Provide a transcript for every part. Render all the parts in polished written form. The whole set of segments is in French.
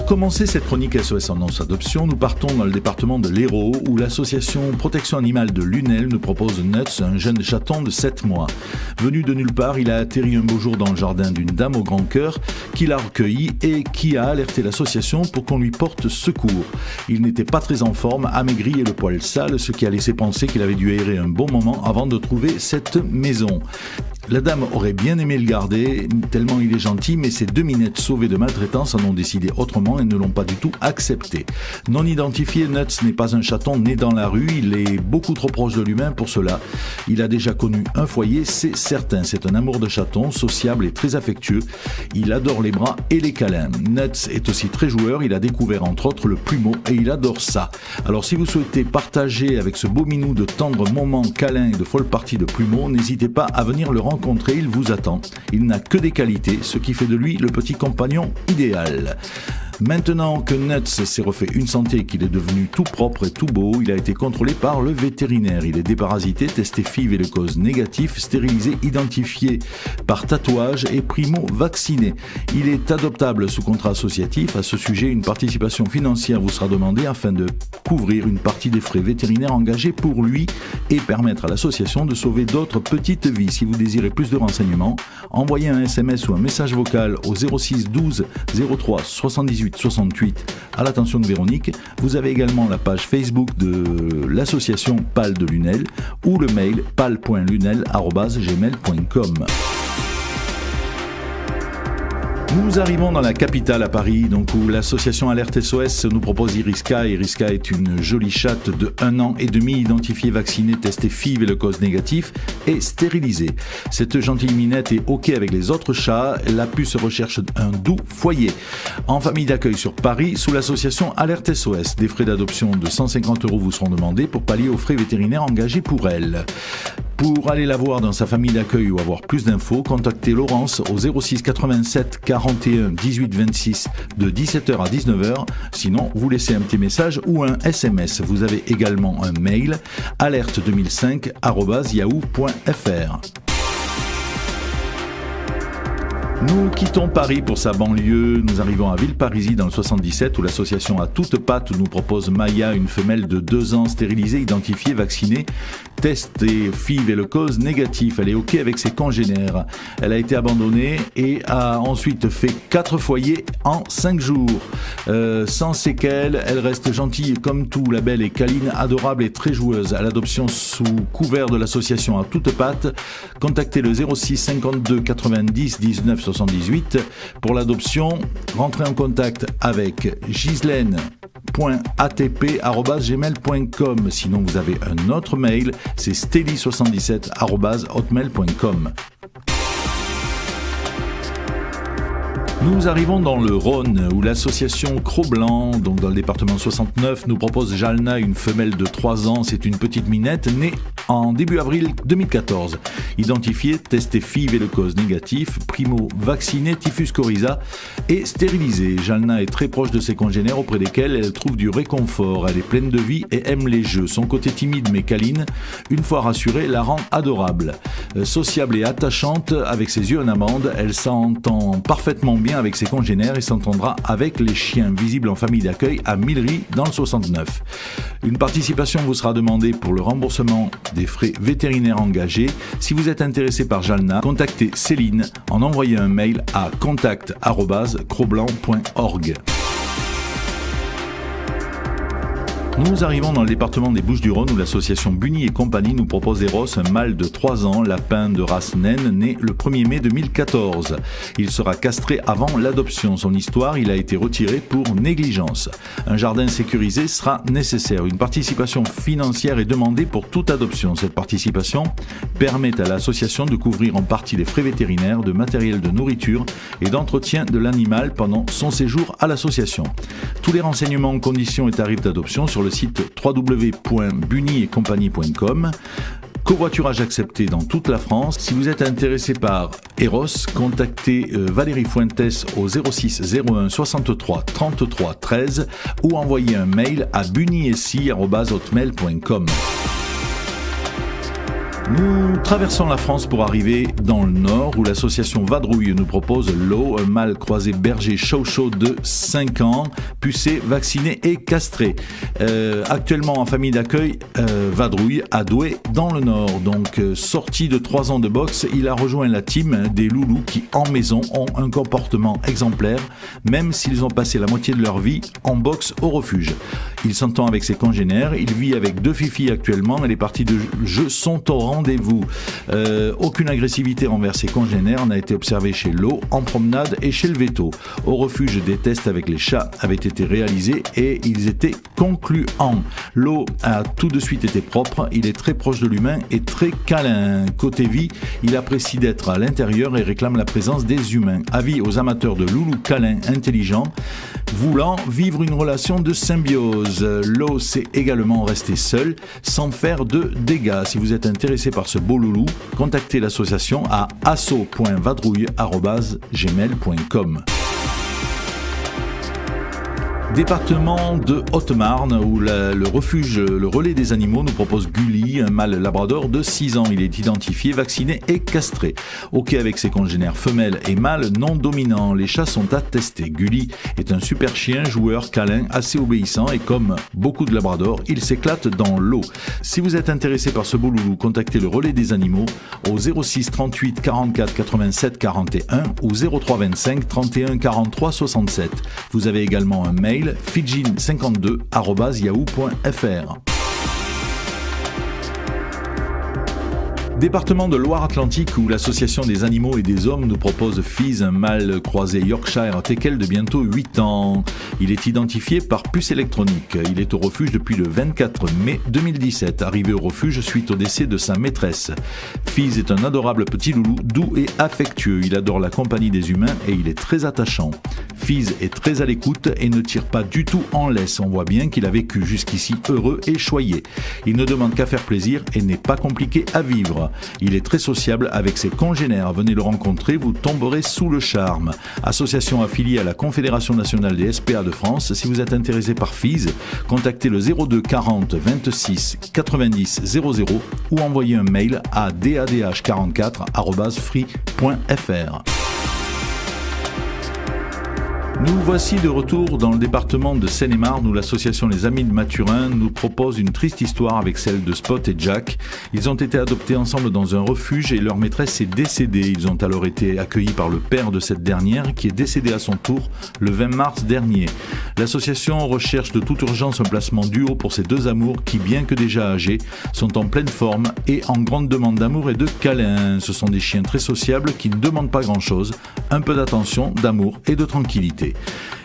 Pour commencer cette chronique SOS Annonce Adoption, nous partons dans le département de l'Hérault où l'association Protection Animale de Lunel nous propose Nuts, un jeune chaton de 7 mois. Venu de nulle part, il a atterri un beau jour dans le jardin d'une dame au grand cœur qui l'a recueilli et qui a alerté l'association pour qu'on lui porte secours. Il n'était pas très en forme, amaigri et le poil sale, ce qui a laissé penser qu'il avait dû aérer un bon moment avant de trouver cette maison. La dame aurait bien aimé le garder, tellement il est gentil, mais ses 2 minettes sauvées de maltraitance en ont décidé autrement et ne l'ont pas du tout accepté. Non identifié, Nuts n'est pas un chaton né dans la rue, il est beaucoup trop proche de l'humain pour cela. Il a déjà connu un foyer, c'est certain. C'est un amour de chaton, sociable et très affectueux. Il adore les bras et les câlins. Nuts est aussi très joueur, il a découvert entre autres le plumeau et il adore ça. Alors si vous souhaitez partager avec ce beau minou de tendres moments câlins et de folles parties de plumeau, n'hésitez pas à venir le rencontrer, il vous attend. Il n'a que des qualités, ce qui fait de lui le petit compagnon idéal. Maintenant que Nuts s'est refait une santé et qu'il est devenu tout propre et tout beau, il a été contrôlé par le vétérinaire. Il est déparasité, testé FIV et le cause négatif, stérilisé, identifié par tatouage et primo-vacciné. Il est adoptable sous contrat associatif. À ce sujet, une participation financière vous sera demandée afin de couvrir une partie des frais vétérinaires engagés pour lui et permettre à l'association de sauver d'autres petites vies. Si vous désirez plus de renseignements, envoyez un SMS ou un message vocal au 06 12 03 78 68 à l'attention de Véronique. Vous avez également la page Facebook de l'association PAL de Lunel ou le mail pal.lunel@gmail.com. Nous arrivons dans la capitale à Paris, donc où l'association Alerte SOS nous propose Iriska. Iriska est une jolie chatte de 1 an et demi, identifiée, vaccinée, testée FIV et le cause négatif et stérilisée. Cette gentille minette est OK avec les autres chats. La puce recherche un doux foyer. En famille d'accueil sur Paris, sous l'association Alerte SOS, des frais d'adoption de 150 € vous seront demandés pour pallier aux frais vétérinaires engagés pour elle. Pour aller la voir dans sa famille d'accueil ou avoir plus d'infos, contactez Laurence au 06 87 41 18 26 de 17h à 19h. Sinon, vous laissez un petit message ou un SMS. Vous avez également un mail alerte2005@yahoo.fr. Nous quittons Paris pour sa banlieue, nous arrivons à Villeparisis dans le 77 où l'association À Toutes Pattes nous propose Maya, une femelle de 2 ans stérilisée, identifiée, vaccinée, testée FIV et le cause négatif. Elle est OK avec ses congénères. Elle a été abandonnée et a ensuite fait 4 foyers en 5 jours. Sans séquelles, elle reste gentille comme tout. La belle est câline, adorable et très joueuse. À l'adoption sous couvert de l'association À Toutes Pattes, contactez le 06 52 90 19 78 pour l'adoption. Rentrez en contact avec gislaine.atp@gmail.com. Sinon, vous avez un autre mail, c'est steli77@hotmail.com. Nous arrivons dans le Rhône, où l'association Cro-Blanc, donc dans le département 69, nous propose Jalna, une femelle de 3 ans. C'est une petite minette née en début avril 2014. Identifiée, testée FIV et le cause négatif, primo-vaccinée, typhus coryza et stérilisée. Jalna est très proche de ses congénères auprès desquels elle trouve du réconfort. Elle est pleine de vie et aime les jeux. Son côté timide mais câline, une fois rassurée, la rend adorable. Sociable et attachante, avec ses yeux en amande, elle s'entend parfaitement bien avec ses congénères et s'entendra avec les chiens, visibles en famille d'accueil à Millery dans le 69. Une participation vous sera demandée pour le remboursement des frais vétérinaires engagés. Si vous êtes intéressé par Jalna, contactez Céline en envoyant un mail à contact@croblanc.org. Nous arrivons dans le département des Bouches-du-Rhône où l'association Bunny et compagnie nous propose Eros, un mâle de 3 ans, lapin de race naine, né le 1er mai 2014. Il sera castré avant l'adoption. Son histoire, il a été retiré pour négligence. Un jardin sécurisé sera nécessaire. Une participation financière est demandée pour toute adoption. Cette participation permet à l'association de couvrir en partie les frais vétérinaires, de matériel de nourriture et d'entretien de l'animal pendant son séjour à l'association. Tous les renseignements, conditions et tarifs d'adoption sur le site www.bunnyetcompagnie.com. Covoiturage accepté dans toute la France. Si vous êtes intéressé par Eros, contactez Valérie Fuentes au 06 01 63 33 13 ou envoyez un mail à bunnyessi@hotmail.com. Nous traversons la France pour arriver dans le nord où l'association Vadrouille nous propose Lo, un mâle croisé berger chow-chow de 5 ans, pucé, vacciné et castré. Actuellement en famille d'accueil, Vadrouille à Douai dans le nord. Donc sorti de 3 ans de boxe, il a rejoint la team des loulous qui en maison ont un comportement exemplaire, même s'ils ont passé la moitié de leur vie en boxe au refuge. Il s'entend avec ses congénères, il vit avec 2 filles actuellement et les parties de jeu sont au rendez-vous. Aucune agressivité envers ses congénères n'a été observée chez Lo, en promenade et chez le veto. Au refuge, des tests avec les chats avaient été réalisés et ils étaient concluants. Lo a tout de suite été propre, il est très proche de l'humain et très câlin. Côté vie, il apprécie d'être à l'intérieur et réclame la présence des humains. Avis aux amateurs de loulous câlins intelligents, voulant vivre une relation de symbiose. Lo sait également rester seul, sans faire de dégâts. Si vous êtes intéressé par ce beau loulou, contactez l'association à asso.vadrouille@gmail.com. Département de Haute-Marne où le refuge, le relais des animaux nous propose Gulli, un mâle labrador de 6 ans. Il est identifié, vacciné et castré. Ok avec ses congénères femelles et mâles non dominants. Les chats sont attestés. Gulli est un super chien, joueur, câlin, assez obéissant et comme beaucoup de labradors, il s'éclate dans l'eau. Si vous êtes intéressé par ce beau loulou, contactez le relais des animaux au 06 38 44 87 41 ou 03 25 31 43 67. Vous avez également un mail fidjin52@yahoo.fr. Département de Loire-Atlantique où l'association des animaux et des hommes nous propose Fizz, un mâle croisé Yorkshire teckel de bientôt 8 ans. Il est identifié par puce électronique. Il est au refuge depuis le 24 mai 2017, arrivé au refuge suite au décès de sa maîtresse. Fizz est un adorable petit loulou, doux et affectueux. Il adore la compagnie des humains et il est très attachant. Fizz est très à l'écoute et ne tire pas du tout en laisse. On voit bien qu'il a vécu jusqu'ici heureux et choyé. Il ne demande qu'à faire plaisir et n'est pas compliqué à vivre. Il est très sociable avec ses congénères. Venez le rencontrer, vous tomberez sous le charme. Association affiliée à la Confédération nationale des SPA de France. Si vous êtes intéressé par Fizz, contactez le 02 40 26 90 00 ou envoyez un mail à dadh44@free.fr. Nous voici de retour dans le département de Seine-et-Marne où l'association Les Amis de Mathurin nous propose une triste histoire avec celle de Spot et Jack. Ils ont été adoptés ensemble dans un refuge et leur maîtresse est décédée. Ils ont alors été accueillis par le père de cette dernière qui est décédé à son tour le 20 mars dernier. L'association recherche de toute urgence un placement duo pour ces deux amours qui, bien que déjà âgés, sont en pleine forme et en grande demande d'amour et de câlins. Ce sont des chiens très sociables qui ne demandent pas grand-chose, un peu d'attention, d'amour et de tranquillité.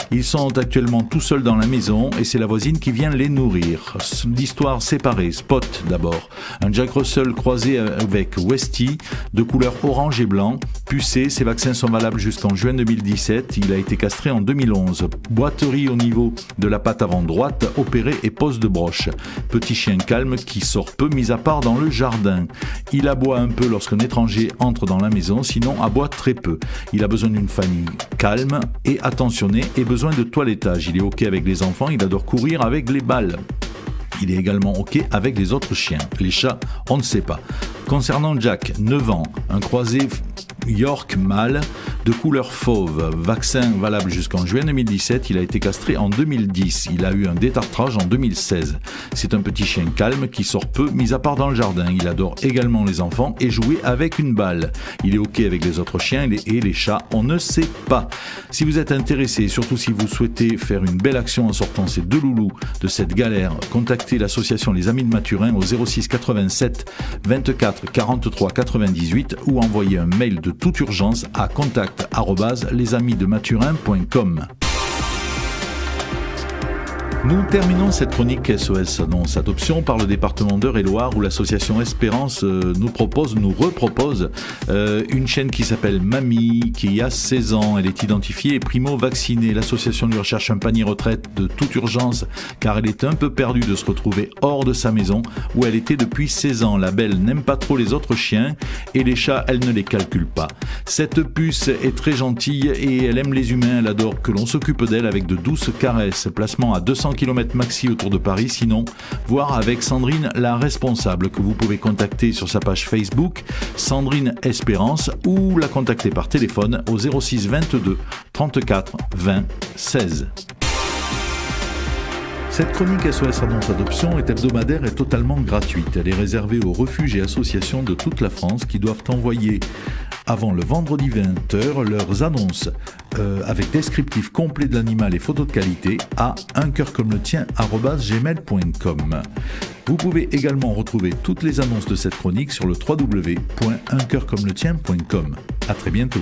Ils sont actuellement tout seuls dans la maison et c'est la voisine qui vient les nourrir. L'histoire séparée, Spot d'abord. Un Jack Russell croisé avec Westie, de couleur orange et blanc. Pucé, ses vaccins sont valables jusqu'en juin 2017. Il a été castré en 2011. Boiterie au niveau de la patte avant droite, opéré et pose de broche. Petit chien calme qui sort peu, mis à part dans le jardin. Il aboie un peu lorsqu'un étranger entre dans la maison, sinon aboie très peu. Il a besoin d'une famille calme et attentionnée et besoin de toilettage. Il est ok avec les enfants, il adore courir avec les balles. Il est également ok avec les autres chiens. Les chats, on ne sait pas. Concernant Jack, 9 ans, un croisé York mâle de couleur fauve, vaccin valable jusqu'en juin 2017, il a été castré en 2010, il a eu un détartrage en 2016. C'est un petit chien calme qui sort peu, mis à part dans le jardin. Il adore également les enfants et jouer avec une balle. Il est ok avec les autres chiens et les chats, on ne sait pas. Si vous êtes intéressé, surtout si vous souhaitez faire une belle action en sortant ces deux loulous de cette galère, contactez l'association Les Amis de Mathurin au 06 87 24 43 98 ou envoyez un mail de toute urgence à contact@lesamidematurin.com. Nous terminons cette chronique SOS Annonce Adoption par le département d'Eure-et-Loir où l'association Espérance nous repropose une chienne qui s'appelle Mamie, qui a 16 ans. Elle est identifiée et primo-vaccinée. L'association lui recherche un panier retraite de toute urgence car elle est un peu perdue de se retrouver hors de sa maison où elle était depuis 16 ans. La belle n'aime pas trop les autres chiens et les chats, elle ne les calcule pas. Cette puce est très gentille et elle aime les humains. Elle adore que l'on s'occupe d'elle avec de douces caresses. Placement à 200 km maxi autour de Paris. Sinon, voir avec Sandrine, la responsable, que vous pouvez contacter sur sa page Facebook, Sandrine Espérance, ou la contacter par téléphone au 06 22 34 20 16. Cette chronique SOS Annonce Adoption est hebdomadaire et totalement gratuite. Elle est réservée aux refuges et associations de toute la France qui doivent envoyer avant le vendredi 20h leurs annonces avec descriptif complet de l'animal et photos de qualité à uncoeurcomeletien@gmail.com. Vous pouvez également retrouver toutes les annonces de cette chronique sur le www.uncoeurcomeletien.com. À très bientôt.